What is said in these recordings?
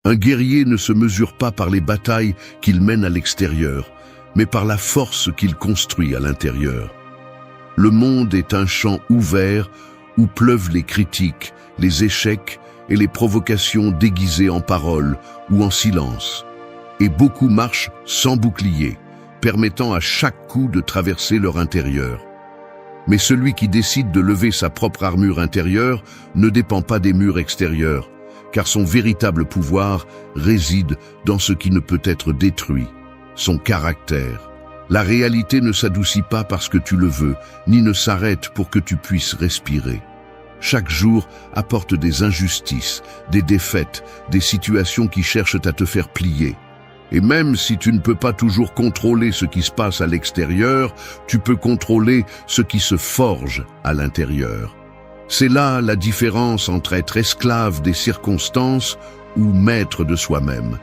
Un guerrier ne se mesure pas par les batailles qu'il mène à l'extérieur, mais par la force qu'il construit à l'intérieur. Le monde est un champ ouvert où pleuvent les critiques, les échecs et les provocations déguisées en paroles ou en silence. Et beaucoup marchent sans bouclier, permettant à chaque coup de traverser leur intérieur. Mais celui qui décide de lever sa propre armure intérieure ne dépend pas des murs extérieurs, car son véritable pouvoir réside dans ce qui ne peut être détruit, son caractère. La réalité ne s'adoucit pas parce que tu le veux, ni ne s'arrête pour que tu puisses respirer. Chaque jour apporte des injustices, des défaites, des situations qui cherchent à te faire plier. Et même si tu ne peux pas toujours contrôler ce qui se passe à l'extérieur, tu peux contrôler ce qui se forge à l'intérieur. C'est là la différence entre être esclave des circonstances ou maître de soi-même.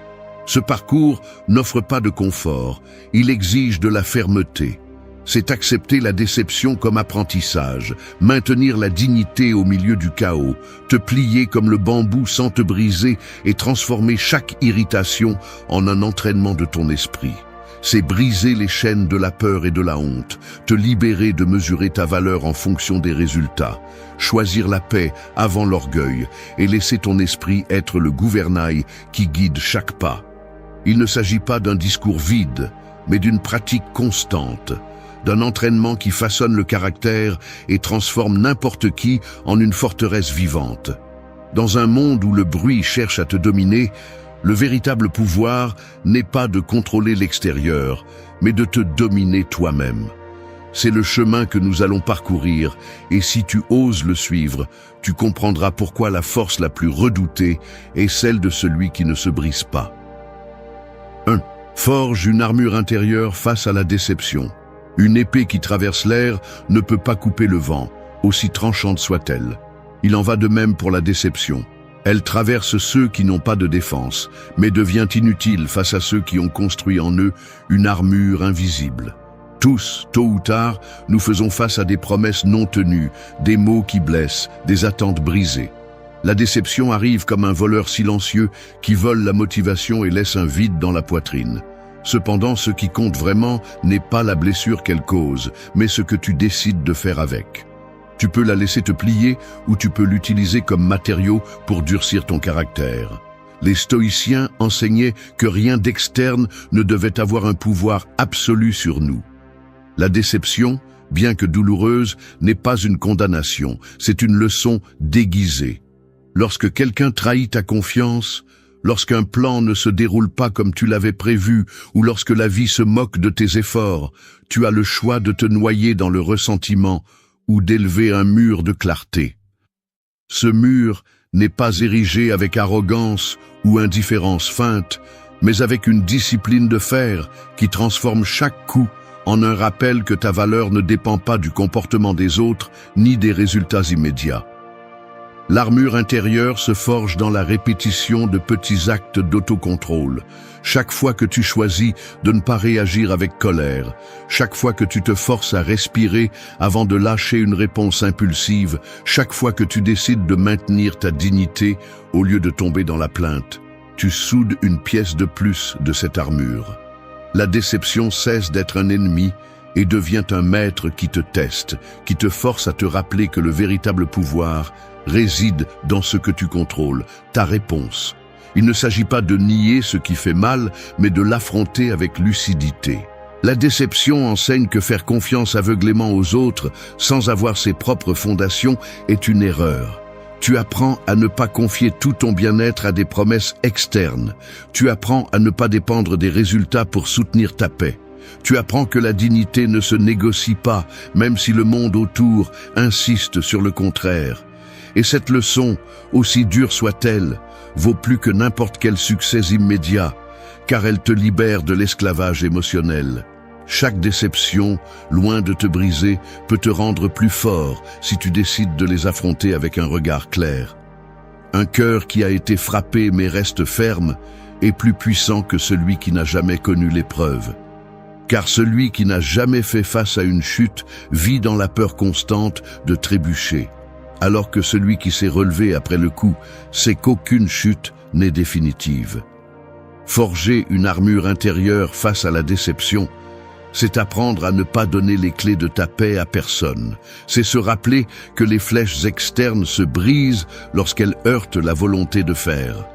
Ce parcours n'offre pas de confort, il exige de la fermeté. C'est accepter la déception comme apprentissage, maintenir la dignité au milieu du chaos, te plier comme le bambou sans te briser et transformer chaque irritation en un entraînement de ton esprit. C'est briser les chaînes de la peur et de la honte, te libérer de mesurer ta valeur en fonction des résultats, choisir la paix avant l'orgueil et laisser ton esprit être le gouvernail qui guide chaque pas. Il ne s'agit pas d'un discours vide, mais d'une pratique constante, d'un entraînement qui façonne le caractère et transforme n'importe qui en une forteresse vivante. Dans un monde où le bruit cherche à te dominer, le véritable pouvoir n'est pas de contrôler l'extérieur, mais de te dominer toi-même. C'est le chemin que nous allons parcourir, et si tu oses le suivre, tu comprendras pourquoi la force la plus redoutée est celle de celui qui ne se brise pas. 1. Forge une armure intérieure face à la déception. Une épée qui traverse l'air ne peut pas couper le vent, aussi tranchante soit-elle. Il en va de même pour la déception. Elle traverse ceux qui n'ont pas de défense, mais devient inutile face à ceux qui ont construit en eux une armure invisible. Tous, tôt ou tard, nous faisons face à des promesses non tenues, des mots qui blessent, des attentes brisées. La déception arrive comme un voleur silencieux qui vole la motivation et laisse un vide dans la poitrine. Cependant, ce qui compte vraiment n'est pas la blessure qu'elle cause, mais ce que tu décides de faire avec. Tu peux la laisser te plier ou tu peux l'utiliser comme matériau pour durcir ton caractère. Les stoïciens enseignaient que rien d'externe ne devait avoir un pouvoir absolu sur nous. La déception, bien que douloureuse, n'est pas une condamnation, c'est une leçon déguisée. Lorsque quelqu'un trahit ta confiance, lorsqu'un plan ne se déroule pas comme tu l'avais prévu, ou lorsque la vie se moque de tes efforts, tu as le choix de te noyer dans le ressentiment ou d'élever un mur de clarté. Ce mur n'est pas érigé avec arrogance ou indifférence feinte, mais avec une discipline de fer qui transforme chaque coup en un rappel que ta valeur ne dépend pas du comportement des autres ni des résultats immédiats. L'armure intérieure se forge dans la répétition de petits actes d'autocontrôle. Chaque fois que tu choisis de ne pas réagir avec colère, chaque fois que tu te forces à respirer avant de lâcher une réponse impulsive, chaque fois que tu décides de maintenir ta dignité au lieu de tomber dans la plainte, tu soudes une pièce de plus de cette armure. La déception cesse d'être un ennemi et devient un maître qui te teste, qui te force à te rappeler que le véritable pouvoir réside dans ce que tu contrôles, ta réponse. Il ne s'agit pas de nier ce qui fait mal, mais de l'affronter avec lucidité. La déception enseigne que faire confiance aveuglément aux autres, sans avoir ses propres fondations, est une erreur. Tu apprends à ne pas confier tout ton bien-être à des promesses externes. Tu apprends à ne pas dépendre des résultats pour soutenir ta paix. Tu apprends que la dignité ne se négocie pas, même si le monde autour insiste sur le contraire. Et cette leçon, aussi dure soit-elle, vaut plus que n'importe quel succès immédiat, car elle te libère de l'esclavage émotionnel. Chaque déception, loin de te briser, peut te rendre plus fort si tu décides de les affronter avec un regard clair. Un cœur qui a été frappé mais reste ferme est plus puissant que celui qui n'a jamais connu l'épreuve. Car celui qui n'a jamais fait face à une chute vit dans la peur constante de trébucher. Alors que celui qui s'est relevé après le coup sait qu'aucune chute n'est définitive. Forger une armure intérieure face à la déception, c'est apprendre à ne pas donner les clés de ta paix à personne. C'est se rappeler que les flèches externes se brisent lorsqu'elles heurtent la volonté de faire.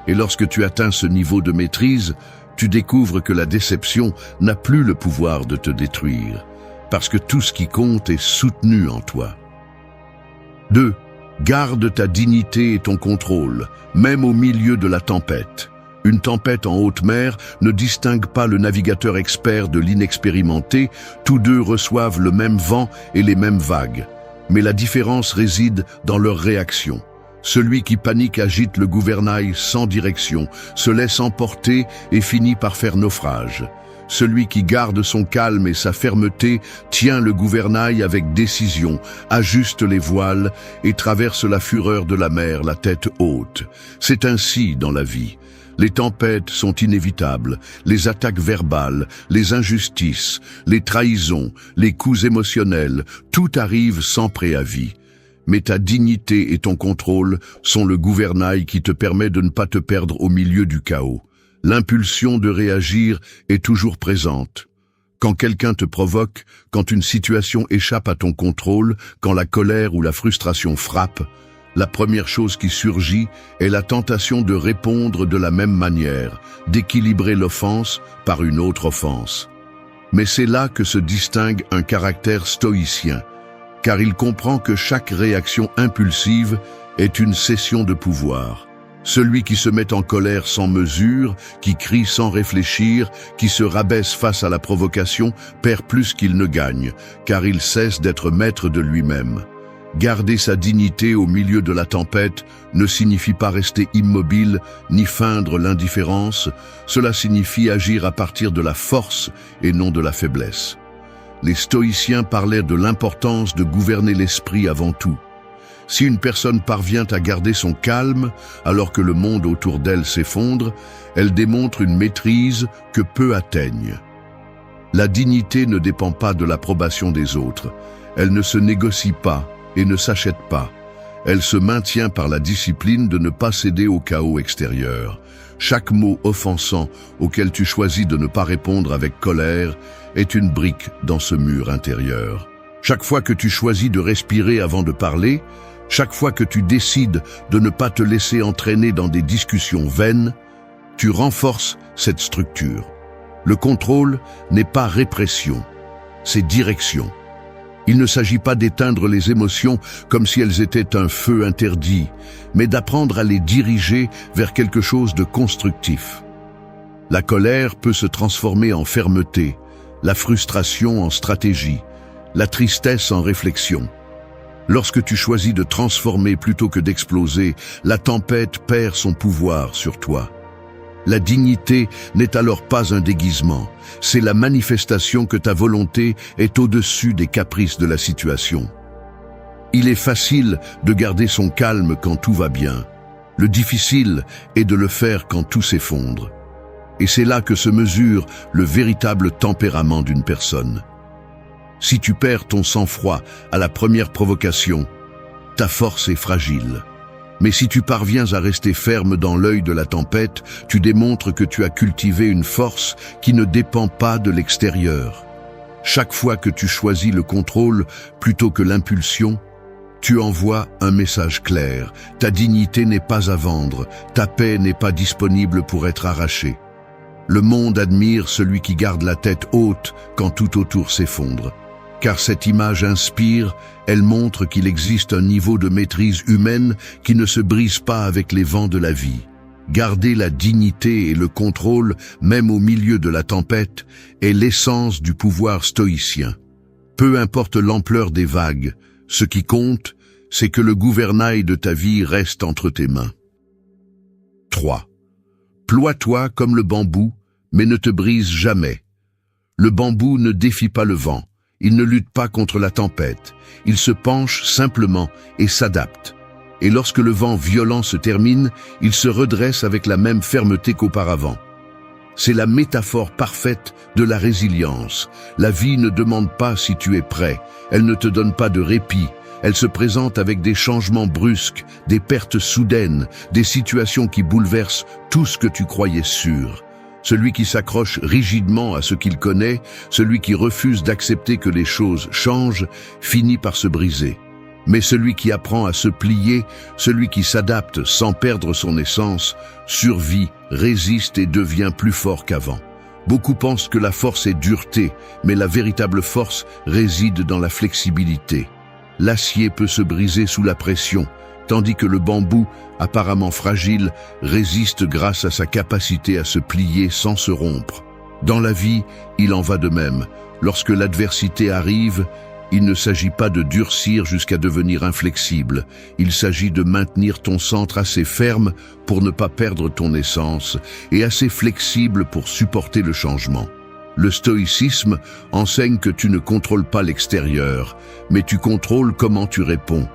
Et lorsque tu atteins ce niveau de maîtrise, tu découvres que la déception n'a plus le pouvoir de te détruire, parce que tout ce qui compte est soutenu en toi. 2. Garde ta dignité et ton contrôle, même au milieu de la tempête. Une tempête en haute mer ne distingue pas le navigateur expert de l'inexpérimenté, tous deux reçoivent le même vent et les mêmes vagues. Mais la différence réside dans leur réaction. Celui qui panique agite le gouvernail sans direction, se laisse emporter et finit par faire naufrage. Celui qui garde son calme et sa fermeté tient le gouvernail avec décision, ajuste les voiles et traverse la fureur de la mer la tête haute. C'est ainsi dans la vie. Les tempêtes sont inévitables, les attaques verbales, les injustices, les trahisons, les coups émotionnels, tout arrive sans préavis. Mais ta dignité et ton contrôle sont le gouvernail qui te permet de ne pas te perdre au milieu du chaos. L'impulsion de réagir est toujours présente. Quand quelqu'un te provoque, quand une situation échappe à ton contrôle, quand la colère ou la frustration frappe, la première chose qui surgit est la tentation de répondre de la même manière, d'équilibrer l'offense par une autre offense. Mais c'est là que se distingue un caractère stoïcien, car il comprend que chaque réaction impulsive est une cession de pouvoir. Celui qui se met en colère sans mesure, qui crie sans réfléchir, qui se rabaisse face à la provocation, perd plus qu'il ne gagne, car il cesse d'être maître de lui-même. Garder sa dignité au milieu de la tempête ne signifie pas rester immobile ni feindre l'indifférence, cela signifie agir à partir de la force et non de la faiblesse. Les stoïciens parlaient de l'importance de gouverner l'esprit avant tout. Si une personne parvient à garder son calme alors que le monde autour d'elle s'effondre, elle démontre une maîtrise que peu atteignent. La dignité ne dépend pas de l'approbation des autres, elle ne se négocie pas et ne s'achète pas. Elle se maintient par la discipline de ne pas céder au chaos extérieur. Chaque mot offensant auquel tu choisis de ne pas répondre avec colère est une brique dans ce mur intérieur. Chaque fois que tu choisis de respirer avant de parler, chaque fois que tu décides de ne pas te laisser entraîner dans des discussions vaines, tu renforces cette structure. Le contrôle n'est pas répression, c'est direction. Il ne s'agit pas d'éteindre les émotions comme si elles étaient un feu interdit, mais d'apprendre à les diriger vers quelque chose de constructif. La colère peut se transformer en fermeté, la frustration en stratégie, la tristesse en réflexion. Lorsque tu choisis de transformer plutôt que d'exploser, la tempête perd son pouvoir sur toi. La dignité n'est alors pas un déguisement, c'est la manifestation que ta volonté est au-dessus des caprices de la situation. Il est facile de garder son calme quand tout va bien. Le difficile est de le faire quand tout s'effondre. Et c'est là que se mesure le véritable tempérament d'une personne. Si tu perds ton sang-froid à la première provocation, ta force est fragile. Mais si tu parviens à rester ferme dans l'œil de la tempête, tu démontres que tu as cultivé une force qui ne dépend pas de l'extérieur. Chaque fois que tu choisis le contrôle plutôt que l'impulsion, tu envoies un message clair. Ta dignité n'est pas à vendre, ta paix n'est pas disponible pour être arrachée. Le monde admire celui qui garde la tête haute quand tout autour s'effondre. Car cette image inspire, elle montre qu'il existe un niveau de maîtrise humaine qui ne se brise pas avec les vents de la vie. Garder la dignité et le contrôle, même au milieu de la tempête, est l'essence du pouvoir stoïcien. Peu importe l'ampleur des vagues, ce qui compte, c'est que le gouvernail de ta vie reste entre tes mains. 3. Ploie-toi comme le bambou, mais ne te brise jamais. Le bambou ne défie pas le vent. Il ne lutte pas contre la tempête, il se penche simplement et s'adapte. Et lorsque le vent violent se termine, il se redresse avec la même fermeté qu'auparavant. C'est la métaphore parfaite de la résilience. La vie ne demande pas si tu es prêt, elle ne te donne pas de répit, Elle se présente avec des changements brusques, des pertes soudaines, des situations qui bouleversent tout ce que tu croyais sûr. Celui qui s'accroche rigidement à ce qu'il connaît, celui qui refuse d'accepter que les choses changent, finit par se briser. Mais celui qui apprend à se plier, celui qui s'adapte sans perdre son essence, survit, résiste et devient plus fort qu'avant. Beaucoup pensent que la force est dureté, mais la véritable force réside dans la flexibilité. L'acier peut se briser sous la pression, tandis que le bambou, apparemment fragile, résiste grâce à sa capacité à se plier sans se rompre. Dans la vie, il en va de même. Lorsque l'adversité arrive, il ne s'agit pas de durcir jusqu'à devenir inflexible. Il s'agit de maintenir ton centre assez ferme pour ne pas perdre ton essence et assez flexible pour supporter le changement. Le stoïcisme enseigne que tu ne contrôles pas l'extérieur, mais tu contrôles comment tu réponds.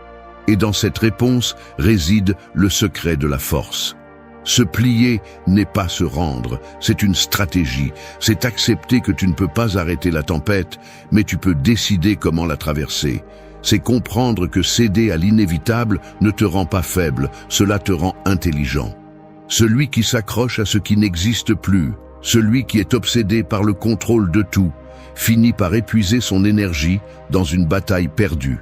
Et dans cette réponse réside le secret de la force. Se plier n'est pas se rendre, c'est une stratégie. C'est accepter que tu ne peux pas arrêter la tempête, mais tu peux décider comment la traverser. C'est comprendre que céder à l'inévitable ne te rend pas faible, cela te rend intelligent. Celui qui s'accroche à ce qui n'existe plus, celui qui est obsédé par le contrôle de tout, finit par épuiser son énergie dans une bataille perdue.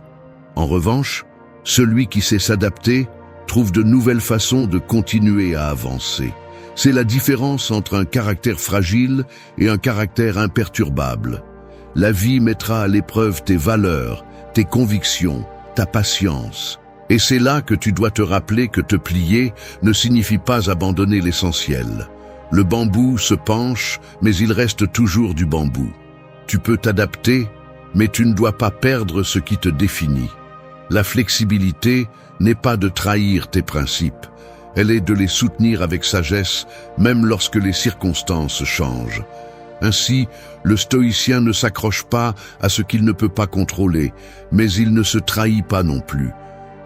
En revanche, celui qui sait s'adapter trouve de nouvelles façons de continuer à avancer. C'est la différence entre un caractère fragile et un caractère imperturbable. La vie mettra à l'épreuve tes valeurs, tes convictions, ta patience. Et c'est là que tu dois te rappeler que te plier ne signifie pas abandonner l'essentiel. Le bambou se penche, mais il reste toujours du bambou. Tu peux t'adapter, mais tu ne dois pas perdre ce qui te définit. La flexibilité n'est pas de trahir tes principes, elle est de les soutenir avec sagesse, même lorsque les circonstances changent. Ainsi, le stoïcien ne s'accroche pas à ce qu'il ne peut pas contrôler, mais il ne se trahit pas non plus.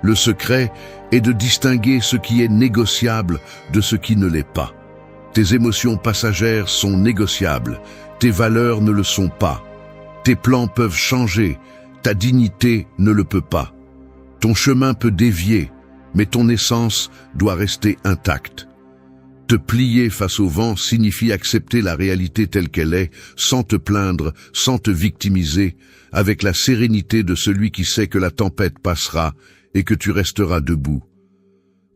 Le secret est de distinguer ce qui est négociable de ce qui ne l'est pas. Tes émotions passagères sont négociables, tes valeurs ne le sont pas. Tes plans peuvent changer, ta dignité ne le peut pas. Ton chemin peut dévier, mais ton essence doit rester intacte. Te plier face au vent signifie accepter la réalité telle qu'elle est, sans te plaindre, sans te victimiser, avec la sérénité de celui qui sait que la tempête passera et que tu resteras debout.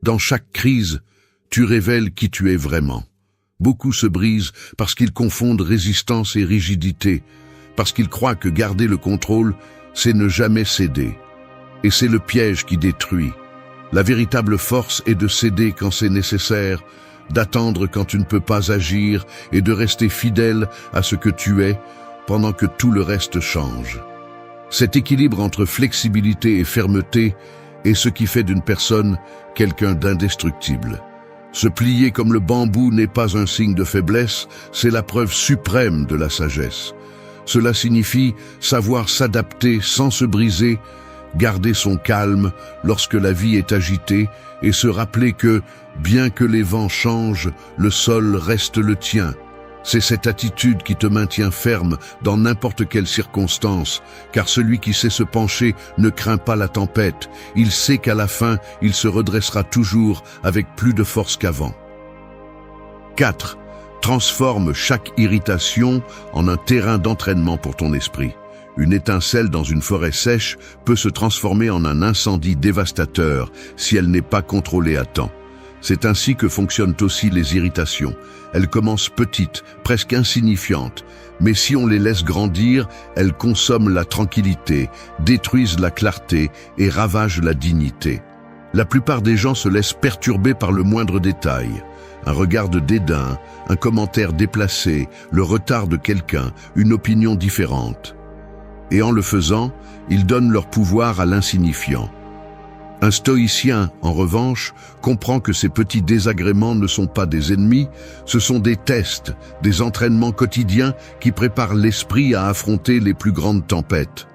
Dans chaque crise, tu révèles qui tu es vraiment. Beaucoup se brisent parce qu'ils confondent résistance et rigidité, parce qu'ils croient que garder le contrôle, c'est ne jamais céder. Et c'est le piège qui détruit. La véritable force est de céder quand c'est nécessaire, d'attendre quand tu ne peux pas agir et de rester fidèle à ce que tu es pendant que tout le reste change. Cet équilibre entre flexibilité et fermeté est ce qui fait d'une personne quelqu'un d'indestructible. Se plier comme le bambou n'est pas un signe de faiblesse, c'est la preuve suprême de la sagesse. Cela signifie savoir s'adapter sans se briser, garder son calme lorsque la vie est agitée et se rappeler que, bien que les vents changent, le sol reste le tien. C'est cette attitude qui te maintient ferme dans n'importe quelle circonstance, car celui qui sait se pencher ne craint pas la tempête. Il sait qu'à la fin, il se redressera toujours avec plus de force qu'avant. 4. Transforme chaque irritation en un terrain d'entraînement pour ton esprit. Une étincelle dans une forêt sèche peut se transformer en un incendie dévastateur si elle n'est pas contrôlée à temps. C'est ainsi que fonctionnent aussi les irritations. Elles commencent petites, presque insignifiantes, mais si on les laisse grandir, elles consomment la tranquillité, détruisent la clarté et ravagent la dignité. La plupart des gens se laissent perturber par le moindre détail. Un regard de dédain, un commentaire déplacé, le retard de quelqu'un, une opinion différente. Et en le faisant, ils donnent leur pouvoir à l'insignifiant. Un stoïcien, en revanche, comprend que ces petits désagréments ne sont pas des ennemis, ce sont des tests, des entraînements quotidiens qui préparent l'esprit à affronter les plus grandes tempêtes.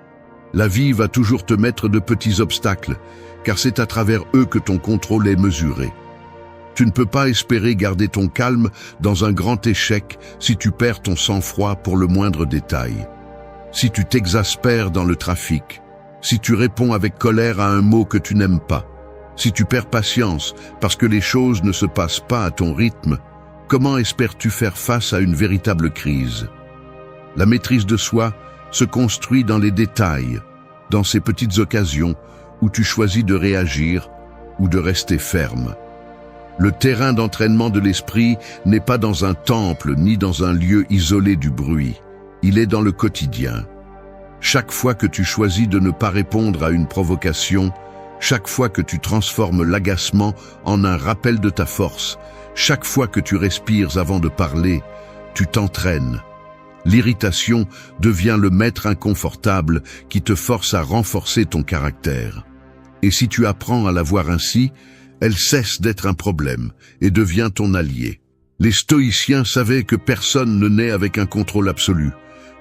La vie va toujours te mettre de petits obstacles, car c'est à travers eux que ton contrôle est mesuré. Tu ne peux pas espérer garder ton calme dans un grand échec si tu perds ton sang-froid pour le moindre détail. Si tu t'exaspères dans le trafic, si tu réponds avec colère à un mot que tu n'aimes pas, si tu perds patience parce que les choses ne se passent pas à ton rythme, comment espères-tu faire face à une véritable crise? La maîtrise de soi se construit dans les détails, dans ces petites occasions où tu choisis de réagir ou de rester ferme. Le terrain d'entraînement de l'esprit n'est pas dans un temple ni dans un lieu isolé du bruit. Il est dans le quotidien. Chaque fois que tu choisis de ne pas répondre à une provocation, chaque fois que tu transformes l'agacement en un rappel de ta force, chaque fois que tu respires avant de parler, tu t'entraînes. L'irritation devient le maître inconfortable qui te force à renforcer ton caractère. Et si tu apprends à la voir ainsi, elle cesse d'être un problème et devient ton allié. Les stoïciens savaient que personne ne naît avec un contrôle absolu,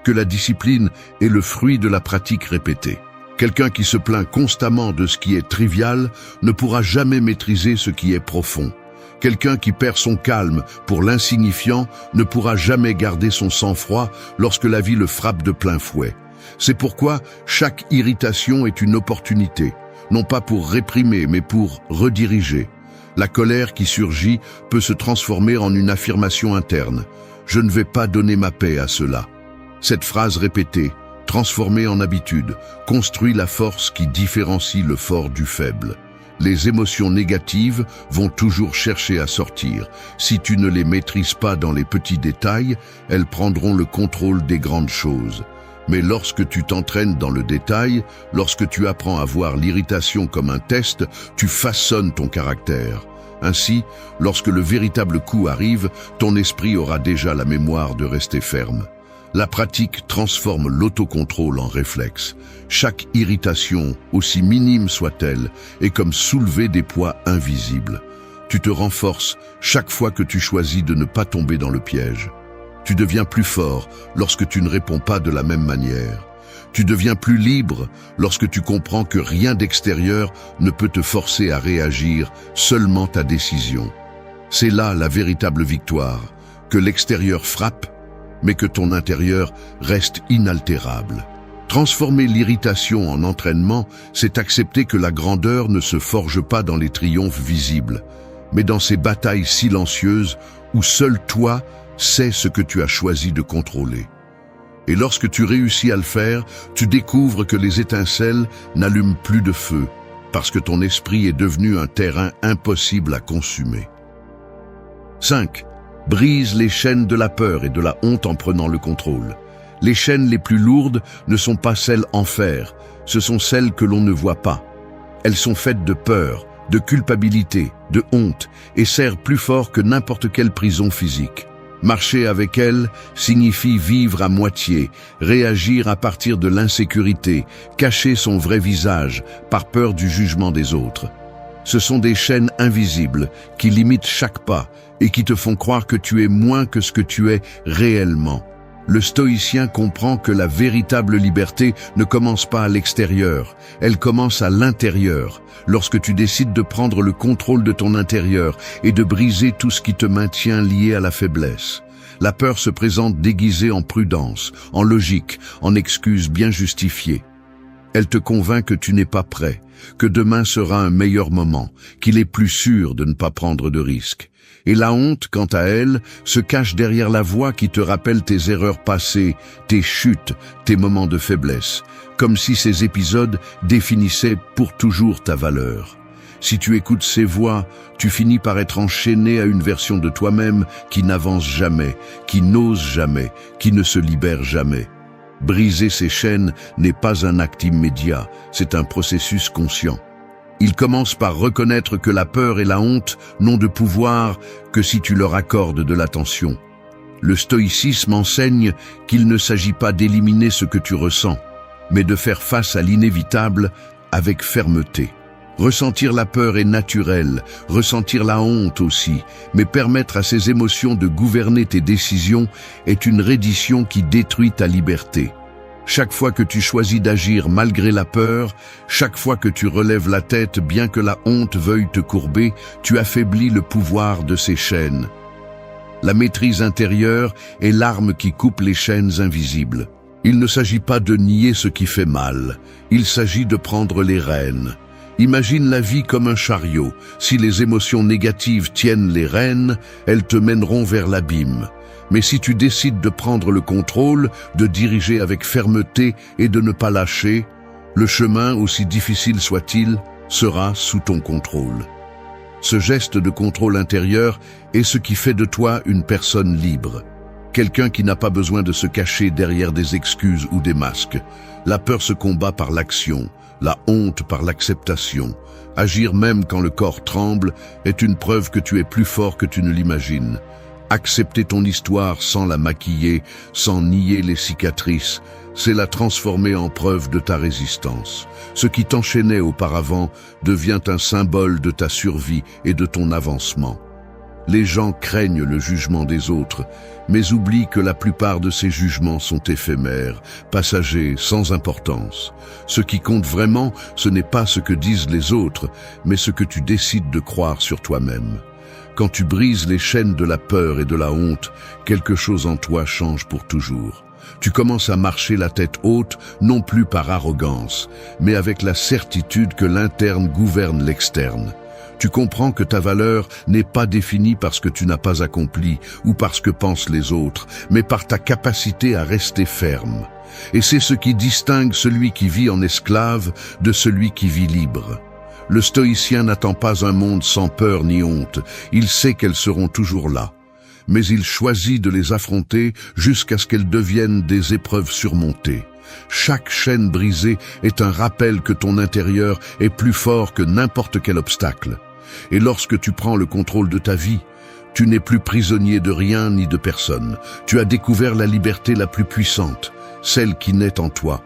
que la discipline est le fruit de la pratique répétée. Quelqu'un qui se plaint constamment de ce qui est trivial ne pourra jamais maîtriser ce qui est profond. Quelqu'un qui perd son calme pour l'insignifiant ne pourra jamais garder son sang-froid lorsque la vie le frappe de plein fouet. C'est pourquoi chaque irritation est une opportunité, non pas pour réprimer, mais pour rediriger. La colère qui surgit peut se transformer en une affirmation interne. Je ne vais pas donner ma paix à cela. Cette phrase répétée, transformée en habitude, construit la force qui différencie le fort du faible. Les émotions négatives vont toujours chercher à sortir. Si tu ne les maîtrises pas dans les petits détails, elles prendront le contrôle des grandes choses. Mais lorsque tu t'entraînes dans le détail, lorsque tu apprends à voir l'irritation comme un test, tu façonnes ton caractère. Ainsi, lorsque le véritable coup arrive, ton esprit aura déjà la mémoire de rester ferme. La pratique transforme l'autocontrôle en réflexe. Chaque irritation, aussi minime soit-elle, est comme soulever des poids invisibles. Tu te renforces chaque fois que tu choisis de ne pas tomber dans le piège. Tu deviens plus fort lorsque tu ne réponds pas de la même manière. Tu deviens plus libre lorsque tu comprends que rien d'extérieur ne peut te forcer à réagir, seulement ta décision. C'est là la véritable victoire, que l'extérieur frappe, mais que ton intérieur reste inaltérable. Transformer l'irritation en entraînement, c'est accepter que la grandeur ne se forge pas dans les triomphes visibles, mais dans ces batailles silencieuses où seul toi sais ce que tu as choisi de contrôler. Et lorsque tu réussis à le faire, tu découvres que les étincelles n'allument plus de feu, parce que ton esprit est devenu un terrain impossible à consumer. 5. Brise les chaînes de la peur et de la honte en prenant le contrôle. Les chaînes les plus lourdes ne sont pas celles en fer, ce sont celles que l'on ne voit pas. Elles sont faites de peur, de culpabilité, de honte, et serrent plus fort que n'importe quelle prison physique. Marcher avec elles signifie vivre à moitié, réagir à partir de l'insécurité, cacher son vrai visage par peur du jugement des autres. Ce sont des chaînes invisibles qui limitent chaque pas et qui te font croire que tu es moins que ce que tu es réellement. Le stoïcien comprend que la véritable liberté ne commence pas à l'extérieur, elle commence à l'intérieur, lorsque tu décides de prendre le contrôle de ton intérieur et de briser tout ce qui te maintient lié à la faiblesse. La peur se présente déguisée en prudence, en logique, en excuses bien justifiées. Elle te convainc que tu n'es pas prêt, que demain sera un meilleur moment, qu'il est plus sûr de ne pas prendre de risques. Et la honte, quant à elle, se cache derrière la voix qui te rappelle tes erreurs passées, tes chutes, tes moments de faiblesse, comme si ces épisodes définissaient pour toujours ta valeur. Si tu écoutes ces voix, tu finis par être enchaîné à une version de toi-même qui n'avance jamais, qui n'ose jamais, qui ne se libère jamais. Briser ces chaînes n'est pas un acte immédiat, c'est un processus conscient. Il commence par reconnaître que la peur et la honte n'ont de pouvoir que si tu leur accordes de l'attention. Le stoïcisme enseigne qu'il ne s'agit pas d'éliminer ce que tu ressens, mais de faire face à l'inévitable avec fermeté. Ressentir la peur est naturel, ressentir la honte aussi, mais permettre à ces émotions de gouverner tes décisions est une reddition qui détruit ta liberté. Chaque fois que tu choisis d'agir malgré la peur, chaque fois que tu relèves la tête bien que la honte veuille te courber, tu affaiblis le pouvoir de ces chaînes. La maîtrise intérieure est l'arme qui coupe les chaînes invisibles. Il ne s'agit pas de nier ce qui fait mal, il s'agit de prendre les rênes. Imagine la vie comme un chariot. Si les émotions négatives tiennent les rênes, elles te mèneront vers l'abîme. Mais si tu décides de prendre le contrôle, de diriger avec fermeté et de ne pas lâcher, le chemin, aussi difficile soit-il, sera sous ton contrôle. Ce geste de contrôle intérieur est ce qui fait de toi une personne libre. Quelqu'un qui n'a pas besoin de se cacher derrière des excuses ou des masques. La peur se combat par l'action, la honte par l'acceptation. Agir même quand le corps tremble est une preuve que tu es plus fort que tu ne l'imagines. Accepter ton histoire sans la maquiller, sans nier les cicatrices, c'est la transformer en preuve de ta résistance. Ce qui t'enchaînait auparavant devient un symbole de ta survie et de ton avancement. Les gens craignent le jugement des autres, mais oublient que la plupart de ces jugements sont éphémères, passagers, sans importance. Ce qui compte vraiment, ce n'est pas ce que disent les autres, mais ce que tu décides de croire sur toi-même. Quand tu brises les chaînes de la peur et de la honte, quelque chose en toi change pour toujours. Tu commences à marcher la tête haute, non plus par arrogance, mais avec la certitude que l'interne gouverne l'externe. Tu comprends que ta valeur n'est pas définie par ce que tu n'as pas accompli ou par ce que pensent les autres, mais par ta capacité à rester ferme. Et c'est ce qui distingue celui qui vit en esclave de celui qui vit libre. Le stoïcien n'attend pas un monde sans peur ni honte, il sait qu'elles seront toujours là. Mais il choisit de les affronter jusqu'à ce qu'elles deviennent des épreuves surmontées. Chaque chaîne brisée est un rappel que ton intérieur est plus fort que n'importe quel obstacle. Et lorsque tu prends le contrôle de ta vie, tu n'es plus prisonnier de rien ni de personne. Tu as découvert la liberté la plus puissante, celle qui naît en toi.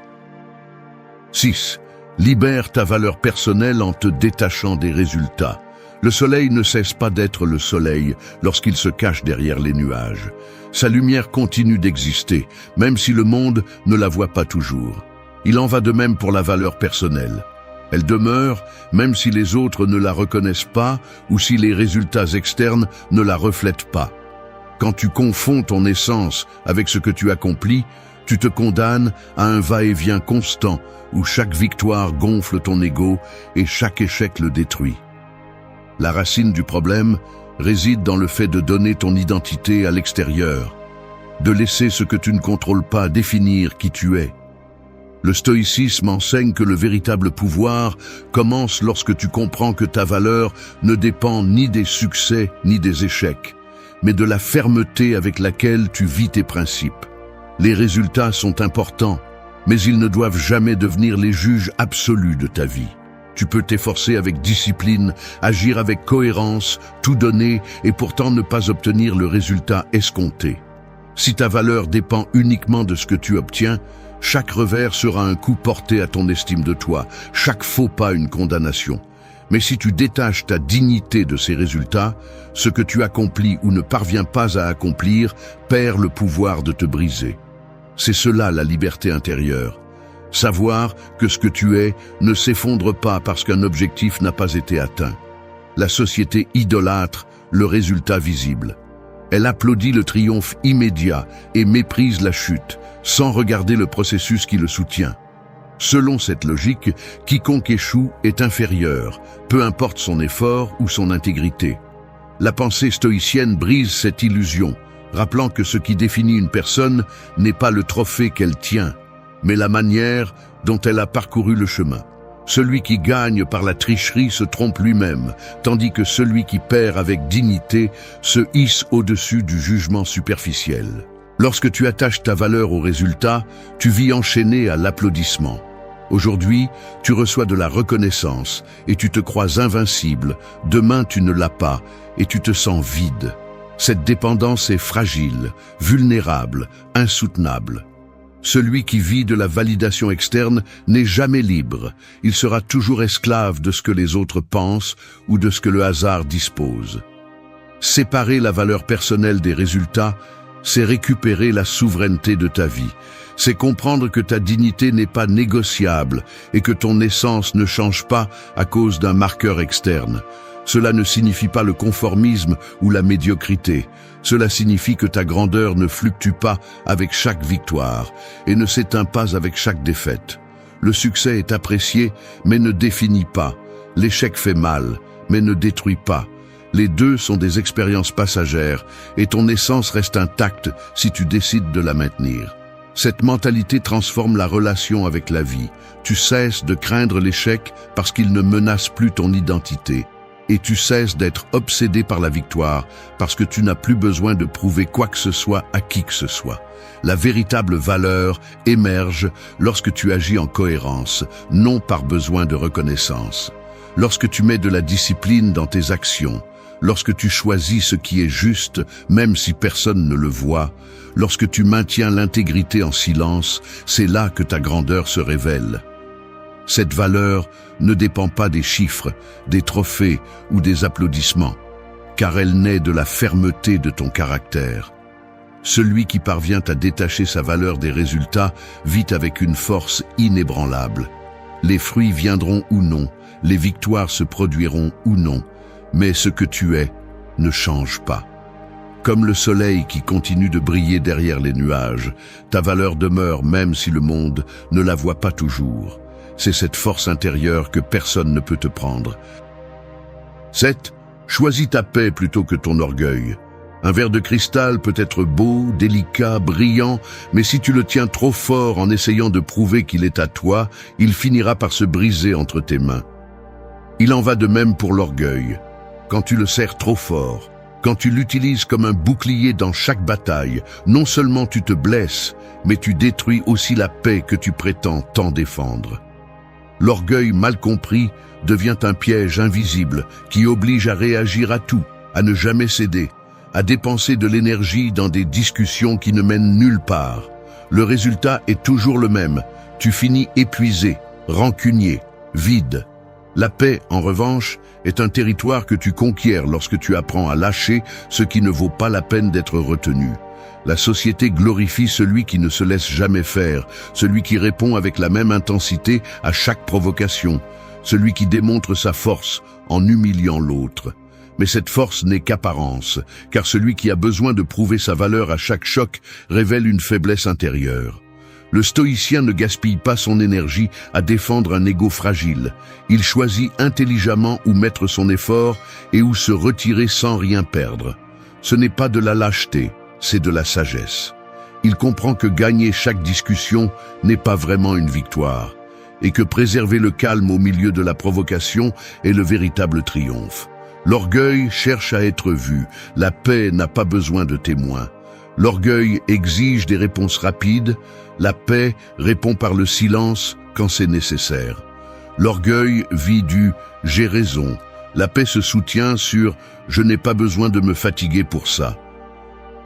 6. Libère ta valeur personnelle en te détachant des résultats. Le soleil ne cesse pas d'être le soleil lorsqu'il se cache derrière les nuages. Sa lumière continue d'exister, même si le monde ne la voit pas toujours. Il en va de même pour la valeur personnelle. Elle demeure, même si les autres ne la reconnaissent pas ou si les résultats externes ne la reflètent pas. Quand tu confonds ton essence avec ce que tu accomplis, tu te condamnes à un va-et-vient constant où chaque victoire gonfle ton ego et chaque échec le détruit. La racine du problème réside dans le fait de donner ton identité à l'extérieur, de laisser ce que tu ne contrôles pas définir qui tu es. Le stoïcisme enseigne que le véritable pouvoir commence lorsque tu comprends que ta valeur ne dépend ni des succès ni des échecs, mais de la fermeté avec laquelle tu vis tes principes. Les résultats sont importants, mais ils ne doivent jamais devenir les juges absolus de ta vie. Tu peux t'efforcer avec discipline, agir avec cohérence, tout donner et pourtant ne pas obtenir le résultat escompté. Si ta valeur dépend uniquement de ce que tu obtiens, chaque revers sera un coup porté à ton estime de toi, chaque faux pas une condamnation. Mais si tu détaches ta dignité de ces résultats, ce que tu accomplis ou ne parviens pas à accomplir perd le pouvoir de te briser. C'est cela la liberté intérieure. Savoir que ce que tu es ne s'effondre pas parce qu'un objectif n'a pas été atteint. La société idolâtre le résultat visible. Elle applaudit le triomphe immédiat et méprise la chute, sans regarder le processus qui le soutient. Selon cette logique, quiconque échoue est inférieur, peu importe son effort ou son intégrité. La pensée stoïcienne brise cette illusion, rappelant que ce qui définit une personne n'est pas le trophée qu'elle tient, mais la manière dont elle a parcouru le chemin. Celui qui gagne par la tricherie se trompe lui-même, tandis que celui qui perd avec dignité se hisse au-dessus du jugement superficiel. Lorsque tu attaches ta valeur au résultat, tu vis enchaîné à l'applaudissement. Aujourd'hui, tu reçois de la reconnaissance et tu te crois invincible. Demain, tu ne l'as pas et tu te sens vide. Cette dépendance est fragile, vulnérable, insoutenable. Celui qui vit de la validation externe n'est jamais libre. Il sera toujours esclave de ce que les autres pensent ou de ce que le hasard dispose. Séparer la valeur personnelle des résultats, c'est récupérer la souveraineté de ta vie. C'est comprendre que ta dignité n'est pas négociable et que ton essence ne change pas à cause d'un marqueur externe. Cela ne signifie pas le conformisme ou la médiocrité. Cela signifie que ta grandeur ne fluctue pas avec chaque victoire et ne s'éteint pas avec chaque défaite. Le succès est apprécié, mais ne définit pas. L'échec fait mal, mais ne détruit pas. Les deux sont des expériences passagères et ton essence reste intacte si tu décides de la maintenir. Cette mentalité transforme la relation avec la vie. Tu cesses de craindre l'échec parce qu'il ne menace plus ton identité. Et tu cesses d'être obsédé par la victoire parce que tu n'as plus besoin de prouver quoi que ce soit à qui que ce soit. La véritable valeur émerge lorsque tu agis en cohérence, non par besoin de reconnaissance. Lorsque tu mets de la discipline dans tes actions, lorsque tu choisis ce qui est juste, même si personne ne le voit, lorsque tu maintiens l'intégrité en silence, c'est là que ta grandeur se révèle. Cette valeur ne dépend pas des chiffres, des trophées ou des applaudissements, car elle naît de la fermeté de ton caractère. Celui qui parvient à détacher sa valeur des résultats vit avec une force inébranlable. Les fruits viendront ou non, les victoires se produiront ou non, mais ce que tu es ne change pas. Comme le soleil qui continue de briller derrière les nuages, ta valeur demeure même si le monde ne la voit pas toujours. C'est cette force intérieure que personne ne peut te prendre. 7. Choisis ta paix plutôt que ton orgueil. Un verre de cristal peut être beau, délicat, brillant, mais si tu le tiens trop fort en essayant de prouver qu'il est à toi, il finira par se briser entre tes mains. Il en va de même pour l'orgueil. Quand tu le serres trop fort, quand tu l'utilises comme un bouclier dans chaque bataille, non seulement tu te blesses, mais tu détruis aussi la paix que tu prétends tant défendre. L'orgueil mal compris devient un piège invisible qui oblige à réagir à tout, à ne jamais céder, à dépenser de l'énergie dans des discussions qui ne mènent nulle part. Le résultat est toujours le même. Tu finis épuisé, rancunier, vide. La paix, en revanche, est un territoire que tu conquiers lorsque tu apprends à lâcher ce qui ne vaut pas la peine d'être retenu. La société glorifie celui qui ne se laisse jamais faire, celui qui répond avec la même intensité à chaque provocation, celui qui démontre sa force en humiliant l'autre. Mais cette force n'est qu'apparence, car celui qui a besoin de prouver sa valeur à chaque choc révèle une faiblesse intérieure. Le stoïcien ne gaspille pas son énergie à défendre un ego fragile. Il choisit intelligemment où mettre son effort et où se retirer sans rien perdre. Ce n'est pas de la lâcheté, c'est de la sagesse. Il comprend que gagner chaque discussion n'est pas vraiment une victoire, et que préserver le calme au milieu de la provocation est le véritable triomphe. L'orgueil cherche à être vu, la paix n'a pas besoin de témoins. L'orgueil exige des réponses rapides, la paix répond par le silence quand c'est nécessaire. L'orgueil vit du « j'ai raison », la paix se soutient sur « je n'ai pas besoin de me fatiguer pour ça ».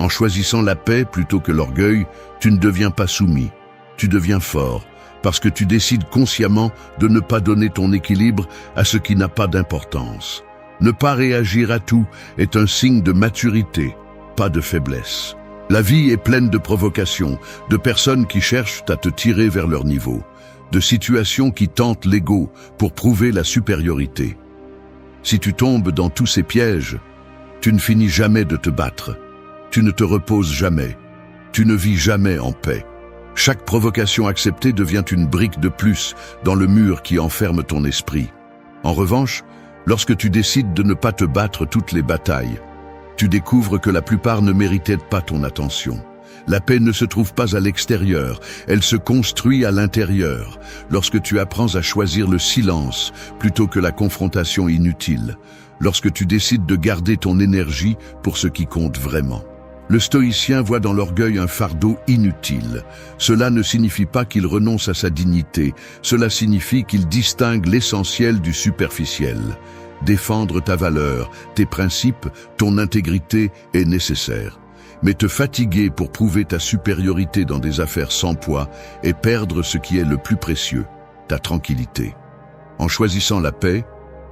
En choisissant la paix plutôt que l'orgueil, tu ne deviens pas soumis, tu deviens fort, parce que tu décides consciemment de ne pas donner ton équilibre à ce qui n'a pas d'importance. Ne pas réagir à tout est un signe de maturité, pas de faiblesse. La vie est pleine de provocations, de personnes qui cherchent à te tirer vers leur niveau, de situations qui tentent l'ego pour prouver la supériorité. Si tu tombes dans tous ces pièges, tu ne finis jamais de te battre. Tu ne te reposes jamais. Tu ne vis jamais en paix. Chaque provocation acceptée devient une brique de plus dans le mur qui enferme ton esprit. En revanche, lorsque tu décides de ne pas te battre toutes les batailles, tu découvres que la plupart ne méritaient pas ton attention. La paix ne se trouve pas à l'extérieur, elle se construit à l'intérieur, lorsque tu apprends à choisir le silence plutôt que la confrontation inutile, lorsque tu décides de garder ton énergie pour ce qui compte vraiment. Le stoïcien voit dans l'orgueil un fardeau inutile. Cela ne signifie pas qu'il renonce à sa dignité, cela signifie qu'il distingue l'essentiel du superficiel. Défendre ta valeur, tes principes, ton intégrité est nécessaire. Mais te fatiguer pour prouver ta supériorité dans des affaires sans poids est perdre ce qui est le plus précieux, ta tranquillité. En choisissant la paix,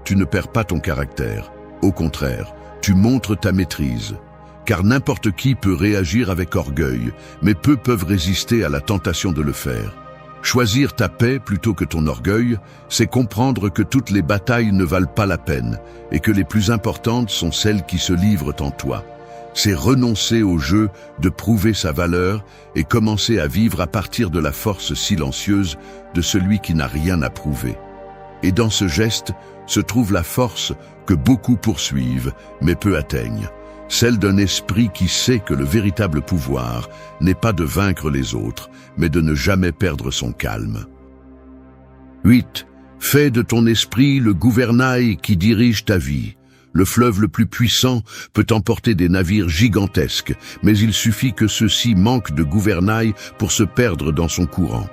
tu ne perds pas ton caractère. Au contraire, tu montres ta maîtrise. Car n'importe qui peut réagir avec orgueil, mais peu peuvent résister à la tentation de le faire. Choisir ta paix plutôt que ton orgueil, c'est comprendre que toutes les batailles ne valent pas la peine et que les plus importantes sont celles qui se livrent en toi. C'est renoncer au jeu de prouver sa valeur et commencer à vivre à partir de la force silencieuse de celui qui n'a rien à prouver. Et dans ce geste se trouve la force que beaucoup poursuivent mais peu atteignent, celle d'un esprit qui sait que le véritable pouvoir n'est pas de vaincre les autres, mais de ne jamais perdre son calme. 8. Fais de ton esprit le gouvernail qui dirige ta vie. Le fleuve le plus puissant peut emporter des navires gigantesques, mais il suffit que ceux-ci manquent de gouvernail pour se perdre dans son courant.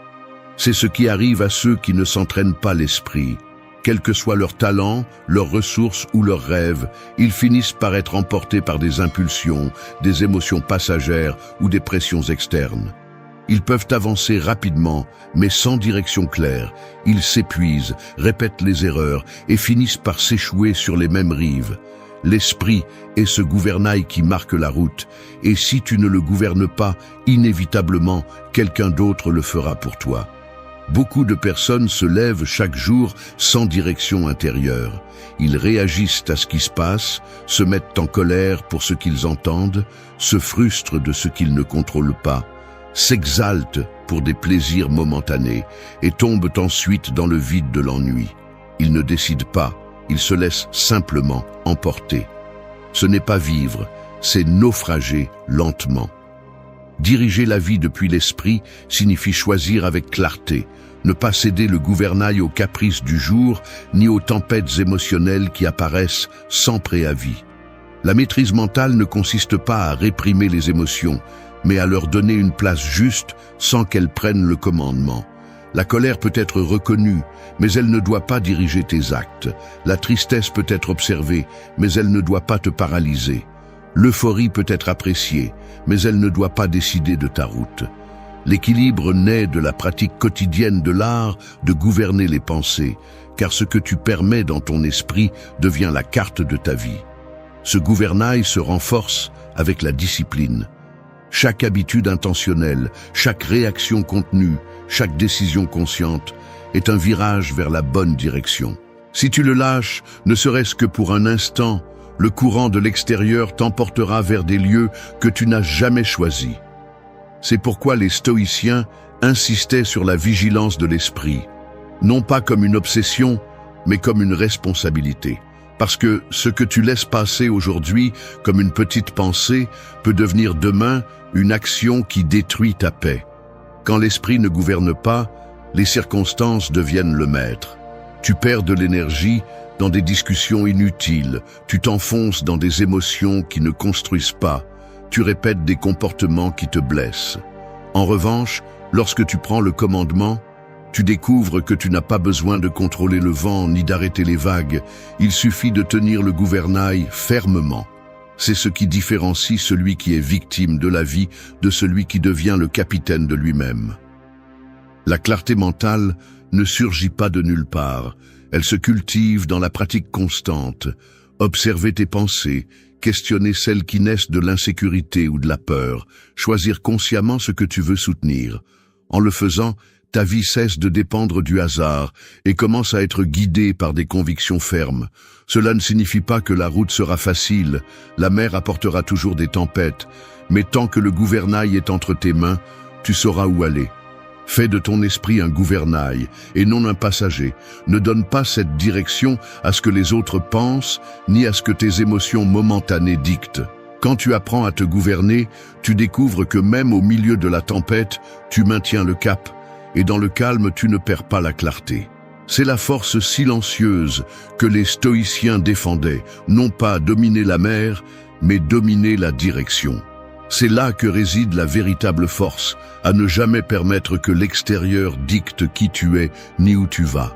C'est ce qui arrive à ceux qui ne s'entraînent pas l'esprit. Quel que soit leur talent, leurs ressources ou leurs rêves, ils finissent par être emportés par des impulsions, des émotions passagères ou des pressions externes. Ils peuvent avancer rapidement, mais sans direction claire. Ils s'épuisent, répètent les erreurs et finissent par s'échouer sur les mêmes rives. L'esprit est ce gouvernail qui marque la route, et si tu ne le gouvernes pas, inévitablement, quelqu'un d'autre le fera pour toi. Beaucoup de personnes se lèvent chaque jour sans direction intérieure. Ils réagissent à ce qui se passe, se mettent en colère pour ce qu'ils entendent, se frustrent de ce qu'ils ne contrôlent pas, s'exaltent pour des plaisirs momentanés et tombent ensuite dans le vide de l'ennui. Ils ne décident pas, ils se laissent simplement emporter. Ce n'est pas vivre, c'est naufrager lentement. Diriger la vie depuis l'esprit signifie choisir avec clarté, ne pas céder le gouvernail aux caprices du jour ni aux tempêtes émotionnelles qui apparaissent sans préavis. La maîtrise mentale ne consiste pas à réprimer les émotions, mais à leur donner une place juste sans qu'elles prennent le commandement. La colère peut être reconnue, mais elle ne doit pas diriger tes actes. La tristesse peut être observée, mais elle ne doit pas te paralyser. L'euphorie peut être appréciée, mais elle ne doit pas décider de ta route. L'équilibre naît de la pratique quotidienne de l'art de gouverner les pensées, car ce que tu permets dans ton esprit devient la carte de ta vie. Ce gouvernail se renforce avec la discipline. Chaque habitude intentionnelle, chaque réaction contenue, chaque décision consciente est un virage vers la bonne direction. Si tu le lâches, ne serait-ce que pour un instant, le courant de l'extérieur t'emportera vers des lieux que tu n'as jamais choisis. C'est pourquoi les stoïciens insistaient sur la vigilance de l'esprit, non pas comme une obsession, mais comme une responsabilité. Parce que ce que tu laisses passer aujourd'hui comme une petite pensée peut devenir demain une action qui détruit ta paix. Quand l'esprit ne gouverne pas, les circonstances deviennent le maître. Tu perds de l'énergie dans des discussions inutiles, tu t'enfonces dans des émotions qui ne construisent pas, tu répètes des comportements qui te blessent. En revanche, lorsque tu prends le commandement, tu découvres que tu n'as pas besoin de contrôler le vent ni d'arrêter les vagues, il suffit de tenir le gouvernail fermement. C'est ce qui différencie celui qui est victime de la vie de celui qui devient le capitaine de lui-même. La clarté mentale ne surgit pas de nulle part, elle se cultive dans la pratique constante. Observer tes pensées, questionner celles qui naissent de l'insécurité ou de la peur, choisir consciemment ce que tu veux soutenir. En le faisant, ta vie cesse de dépendre du hasard et commence à être guidée par des convictions fermes. Cela ne signifie pas que la route sera facile, la mer apportera toujours des tempêtes, mais tant que le gouvernail est entre tes mains, tu sauras où aller. Fais de ton esprit un gouvernail et non un passager. Ne donne pas cette direction à ce que les autres pensent, ni à ce que tes émotions momentanées dictent. Quand tu apprends à te gouverner, tu découvres que même au milieu de la tempête, tu maintiens le cap, et dans le calme, tu ne perds pas la clarté. C'est la force silencieuse que les stoïciens défendaient, non pas dominer la mer, mais dominer la direction. C'est là que réside la véritable force, à ne jamais permettre que l'extérieur dicte qui tu es ni où tu vas.